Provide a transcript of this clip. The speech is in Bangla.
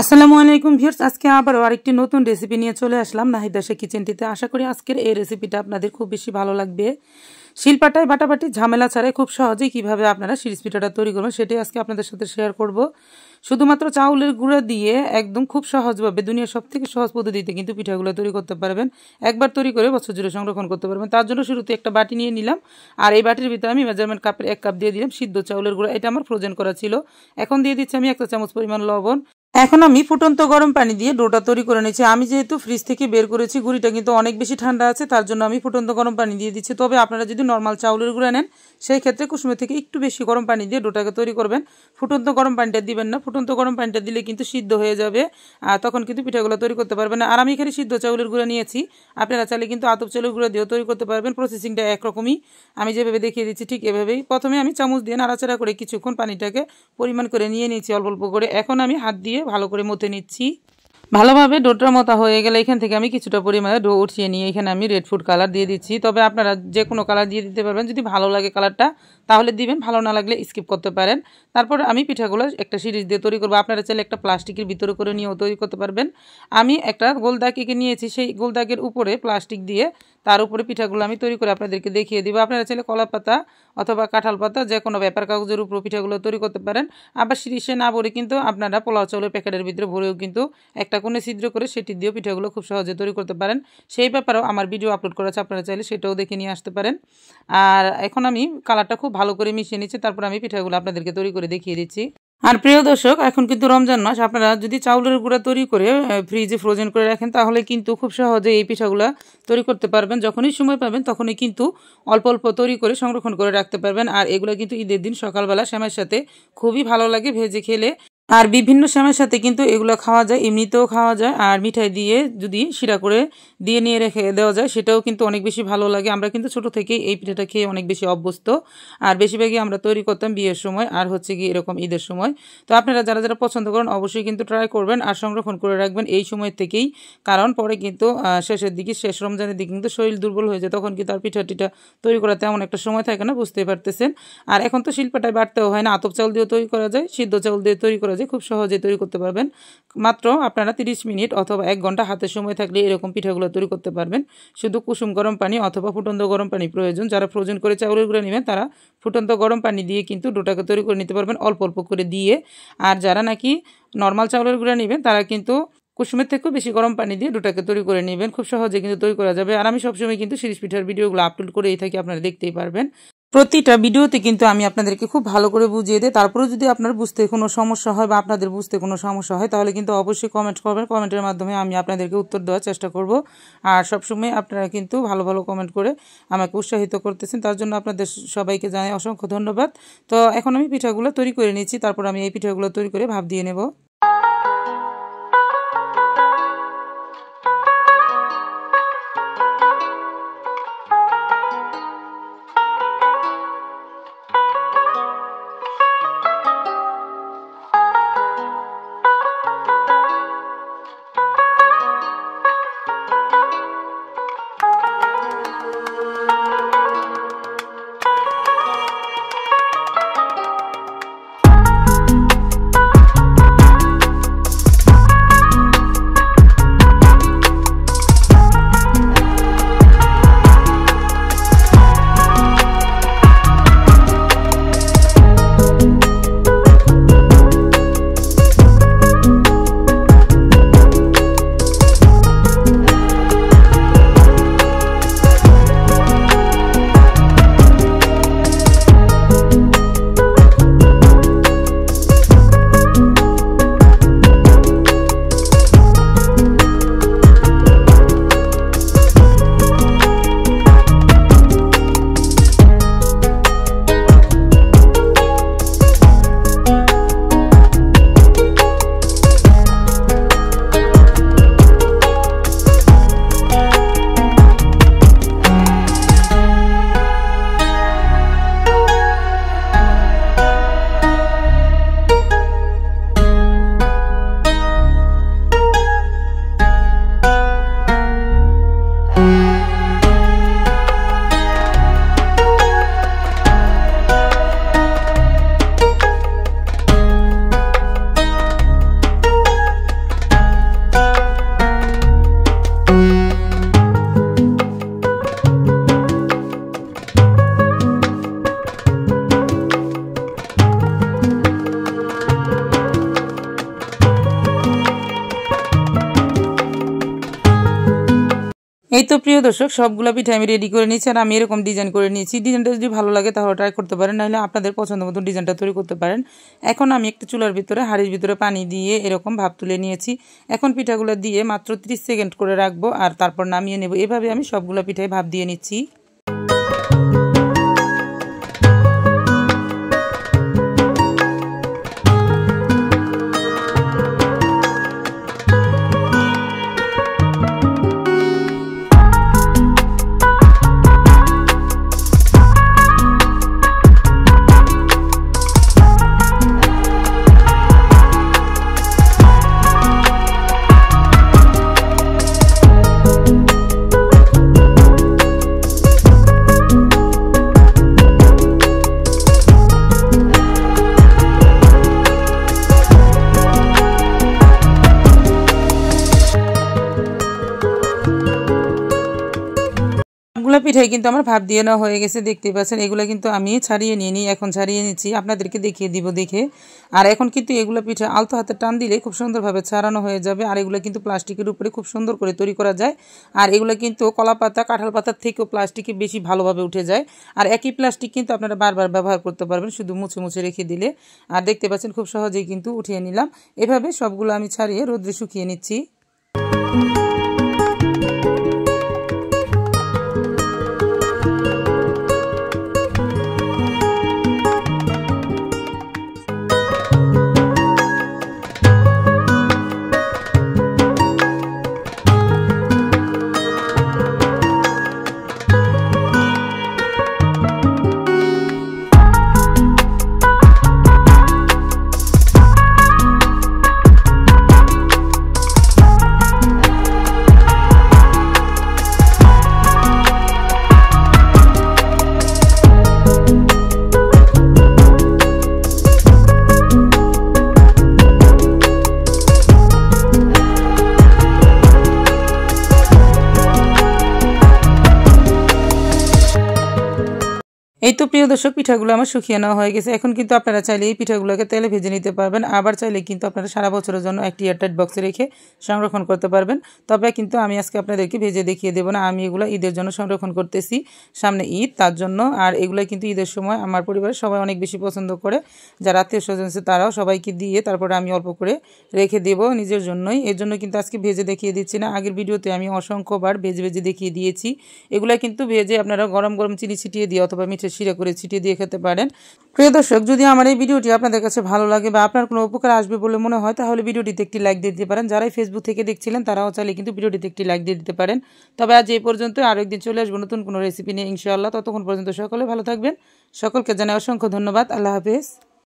আসসালামু আলাইকুম ভিউয়ার্স, আজকে আবারও আরেকটি নতুন রেসিপি নিয়ে চলে আসলাম নাহিদাসা কিচেনটিতে। আশা করি আজকের এই রেসিপিটা আপনাদের খুব বেশি ভালো লাগবে। শিলপাটায় বাটাবাটি ঝামেলা ছাড়াই খুব সহজেই কিভাবে আপনারা শিরিষ পিঠাটা তৈরি করবেন সেটাই আজকে আপনাদের সাথে শেয়ার করব। শুধুমাত্র চাউলের গুঁড়া দিয়ে একদম খুব সহজভাবে দুনিয়ার সবথেকে সহজ পদ্ধতিতে কিন্তু পিঠাগুলো তৈরি করতে পারবেন। একবার তৈরি করে বছর জুড়ে সংরক্ষণ করতে পারবেন। তার জন্য শুরুতে একটা বাটি নিয়ে নিলাম, আর এই বাটির ভিতরে আমি মেজারমেন্ট কাপের 1 কাপ দিয়ে দিলাম সিদ্ধ চাউলের গুঁড়া। এটা আমার ফ্রোজেন করা ছিল। এখন দিয়ে দিচ্ছি আমি 1 চা চামচ পরিমাণ লবণ। এখন আমি ফুটন্ত গরম পানি দিয়ে ডোটা তৈরি করে নিচ্ছি। আমি যেহেতু ফ্রিজ থেকে বের করেছি, গুঁড়িটা কিন্তু অনেক বেশি ঠান্ডা আছে, তার জন্য আমি ফুটন্ত গরম পানি দিয়ে দিচ্ছি। তবে আপনারা যদি নর্মাল চাউলের গুঁড়া নেন সেই ক্ষেত্রে কুসুমের থেকে একটু বেশি গরম পানি দিয়ে ডোটাকে তৈরি করবেন। ফুটন্ত গরম পানিটা দিবেন না, ফুটন্ত গরম পানিটা দিলে কিন্তু সিদ্ধ হয়ে যাবে, আর তখন কিন্তু পিঠাগুলো তৈরি করতে পারবেন না। আর আমি এখানে সিদ্ধ চাউলের গুঁড়া নিয়েছি, আপনারা চাইলে কিন্তু আতপ চাউলের গুঁড়া দিয়েও তৈরি করতে পারবেন। প্রসেসিংটা একরকমই, আমি যেভাবে দেখিয়ে দিচ্ছি ঠিক এভাবেই। প্রথমে আমি চামচ দিয়ে নাড়াচাড়া করে কিছুক্ষণ পানিটাকে পরিমাণ করে নিয়ে নিয়েছি অল্প অল্প করে। এখন আমি হাত দিয়ে ভালো করে মথে নিচ্ছি। ভালোভাবে ডোটার মতো হয়ে গেলে এখান থেকে আমি কিছুটা পরিমাণে ডো উঠিয়ে নিয়ে এখানে আমি রেড ফুড কালার দিয়ে দিচ্ছি। তবে আপনারা যে কোনো কালার দিয়ে দিতে পারবেন, যদি ভালো লাগে কালারটা তাহলে দিবেন, ভালো না লাগলে স্কিপ করতে পারেন। তারপর আমি পিঠাগুলো একটা সিরিজ দিয়ে তৈরি করবো। আপনারা চাইলে একটা প্লাস্টিকের ভিতরে করে নিয়েও তৈরি করতে পারবেন। আমি একটা গোল দাগ এঁকে নিয়েছি, সেই গোল দাগের উপরে প্লাস্টিক দিয়ে তার উপরে পিঠাগুলো আমি তৈরি করে আপনাদেরকে দেখিয়ে দিব। আপনারা চাইলে কলা পাতা অথবা কাঁঠাল পাতা যে কোনো পেপার কাগজের উপর পিঠাগুলো তৈরি করতে পারেন। আবার সিরিজে না ভরে কিন্তু আপনারা পোলাও চাউলের প্যাকেটের ভিতরে ভরেও কিন্তু একটা কোণে ছিদ্র করে সেটি দিয়েও পিঠাগুলো খুব সহজে তৈরি করতে পারেন। সেই ব্যাপারেও আমার ভিডিও আপলোড করা আছে, আপনারা চাইলে সেটাও দেখে নিয়ে আসতে পারেন। আর এখন আমি কালারটা খুব ভালো করে মিশিয়ে নিচ্ছি, তারপর আমি পিঠাগুলো আপনাদেরকে তৈরি করে দেখিয়ে দিচ্ছি। আর প্রিয় দর্শক, এখন কিন্তু রমজান মাস, আপনারা যদি চাউলের গুঁড়া তৈরি করে ফ্রিজে ফ্রোজেন করে রাখেন তাহলে কিন্তু খুব সহজে এই পিঠাগুলো তৈরি করতে পারবেন। যখনই সময় পাবেন তখনই কিন্তু অল্প অল্প তৈরি করে সংরক্ষণ করে রাখতে পারবেন। আর এগুলো কিন্তু ঈদের দিন সকালবেলা সেমাইয়ের সাথে খুবই ভালো লাগে ভেজে খেলে। আর বিভিন্ন সময়ের সাথে কিন্তু এগুলো খাওয়া যায়, এমনিতেও খাওয়া যায়, আর মিঠাই দিয়ে যদি শিরা করে দিয়ে নিয়ে রেখে দেওয়া যায় সেটাও কিন্তু অনেক বেশি ভালো লাগে। আমরা কিন্তু ছোট থেকেই এই পিঠাটা খেয়ে অনেক বেশি অভ্যস্ত, আর বেশিরভাগই আমরা তৈরি করতাম বিয়ের সময় আর হচ্ছে কি এরকম ঈদের সময়। তো আপনারা যারা যারা পছন্দ করেন অবশ্যই কিন্তু ট্রাই করবেন আর সংরক্ষণ করে রাখবেন এই সময় থেকেই, কারণ পরে কিন্তু শেষের দিকে, শেষ রমজানের দিকে কিন্তু শরীর দুর্বল হয়ে যায়, তখন কিন্তু আর পিঠা টিঠা তৈরি করা তেমন একটা সময় থাকে না, বুঝতেই পারতেছেন। আর এখন তো শিল্পটায় বাড়তেও হয় না, আতপ চাউল দিয়েও তৈরি করা যায়, সিদ্ধ চাউল দিয়ে তৈরি করা যায়, খুব সহজে তৈরি করতে পারবেন। মাত্র আপনারা 30 মিনিট অথবা 1 ঘন্টা হাতে সময় থাকলে এরকম পিঠাগুলো তৈরি করতে পারবেন। শুধু কুসুম গরম পানি অথবা ফুটন্ত গরম পানি প্রয়োজন। যারা ফ্রোজেন করে চাউলের গুঁড়া নেবেন তারা ফুটন্ত গরম পানি দিয়ে কিন্তু ডোটাকে তৈরি করে নিতে পারবেন অল্প অল্প করে দিয়ে। আর যারা নাকি নর্মাল চাউলের গুঁড়া নেবেন তারা কিন্তু কুসুমের থেকেও বেশি গরম পানি দিয়ে ডোটাকে তৈরি করে নেবেন, খুব সহজে কিন্তু তৈরি করা যাবে। আর আমি সবসময় কিন্তু শিরিষ পিঠার ভিডিওগুলো আপলোড করেই থাকি, আপনারা দেখতেই পারবেন। প্রতিটা ভিডিওতে কিন্তু আমি আপনাদেরকে খুব ভালো করে বুঝিয়ে দিই। তারপরেও যদি আপনার বুঝতে কোনো সমস্যা হয় বা আপনাদের বুঝতে কোনো সমস্যা হয় তাহলে কিন্তু অবশ্যই কমেন্ট করবেন, কমেন্টের মাধ্যমে আমি আপনাদেরকে উত্তর দেওয়ার চেষ্টা করব। আর সবসময় আপনারা কিন্তু ভালো ভালো কমেন্ট করে আমাকে উৎসাহিত করতেছেন, তার জন্য আপনাদের সবাইকে জানাই অসংখ্য ধন্যবাদ। তো এখন আমি পিঠাগুলো তৈরি করে নিচ্ছি, তারপর আমি এই পিঠাগুলো তৈরি করে ভাপ দিয়ে নেব। প্রিয় দর্শক সবগুলো পিঠা আমি রেডি করে নিয়েছি আর আমি এরকম ডিজাইন করে নিয়েছি। ডিজাইনটা যদি ভালো লাগে তাহলে ট্রাই করতে পারেন, নাহলে আপনাদের পছন্দ মতো ডিজাইনটা তৈরি করতে পারেন। এখন আমি একটা চুলার ভিতরে হাঁড়ির ভিতরে পানি দিয়ে এরকম ভাপ তুলে নিয়েছি। এখন পিঠাগুলো দিয়ে মাত্র 30 সেকেন্ড করে রাখবো আর তারপর নামিয়ে নেব। এভাবে আমি সবগুলো পিঠায় ভাপ দিয়ে নিচ্ছি। সবগুলো পিঠাই কিন্তু আমার ভাপ দিয়ে নেওয়া হয়ে গেছে, দেখতে পাচ্ছেন। এগুলো কিন্তু আমি ছাড়িয়ে নিয়ে নিই, এখন ছাড়িয়ে নিচ্ছি, আপনাদেরকে দেখিয়ে দিব দেখে। আর এখন কিন্তু এগুলো পিঠা আলতো হাতে টান দিলে খুব সুন্দরভাবে ছাড়ানো হয়ে যাবে। আর এগুলো কিন্তু প্লাস্টিকের উপরে খুব সুন্দর করে তৈরি করা যায়। আর এগুলো কিন্তু কলা পাতা কাঁঠাল পাতার থেকেও প্লাস্টিকে বেশি ভালোভাবে উঠে যায়। আর একই প্লাস্টিক কিন্তু আপনারা বারবার ব্যবহার করতে পারবেন শুধু মুছে মুছে রেখে দিলে। আর দেখতে পাচ্ছেন খুব সহজেই কিন্তু উঠিয়ে নিলাম। এভাবে সবগুলো আমি ছাড়িয়ে রোদ্রে শুকিয়ে নিচ্ছি। এই তো প্রিয় দর্শক পিঠাগুলো আমার শুকিয়ে নেওয়া হয়ে গেছে। এখন কিন্তু আপনারা চাইলে এই পিঠাগুলোকে তেলে ভেজে নিতে পারবেন, আবার চাইলে কিন্তু আপনারা সারা বছরের জন্য একটি এয়ারটাইট বক্সে রেখে সংরক্ষণ করতে পারবেন। তবে কিন্তু আমি আজকে আপনাদেরকে ভেজে দেখিয়ে দেবো না, আমি এগুলো ঈদের জন্য সংরক্ষণ করতেছি, সামনে ঈদ তার জন্য। আর এগুলো কিন্তু ঈদের সময় আমার পরিবারের সবাই অনেক বেশি পছন্দ করে, যারা আত্মীয় স্বজন আছে তারাও সবাইকে দিয়ে তারপরে আমি অল্প করে রেখে দেবো নিজের জন্যই। এর জন্য কিন্তু আজকে ভেজে দেখিয়ে দিচ্ছি না, আগের ভিডিওতে আমি অসংখ্যবার ভেজে ভেজে দেখিয়ে দিয়েছি। এগুলো কিন্তু ভেজে আপনারা গরম গরম চিনি ছিটিয়ে দিয়ে অথবা মিঠে শিরা করে ছিটিয়ে দিয়ে খেতে পারেন। প্রিয় দর্শক, যদি আমার এই ভিডিওটি আপনাদের কাছে ভালো লাগে বা আপনার কোনো উপকার আসবে বলে মনে হয় তাহলে ভিডিওটিতে একটি লাইক দিয়ে দিতে পারেন। যারাই ফেসবুক থেকে দেখছিলেন তারাও চাইলে কিন্তু ভিডিওটিতে একটি লাইক দিয়ে দিতে পারেন। তবে আজ এই পর্যন্ত, আরও একদিন চলে আসবো নতুন কোনো রেসিপি নিয়ে ইনশাআল্লাহ। ততক্ষণ পর্যন্ত সকলে ভালো থাকবেন। সকলকে জানাই অসংখ্য ধন্যবাদ। আল্লাহ হাফেজ।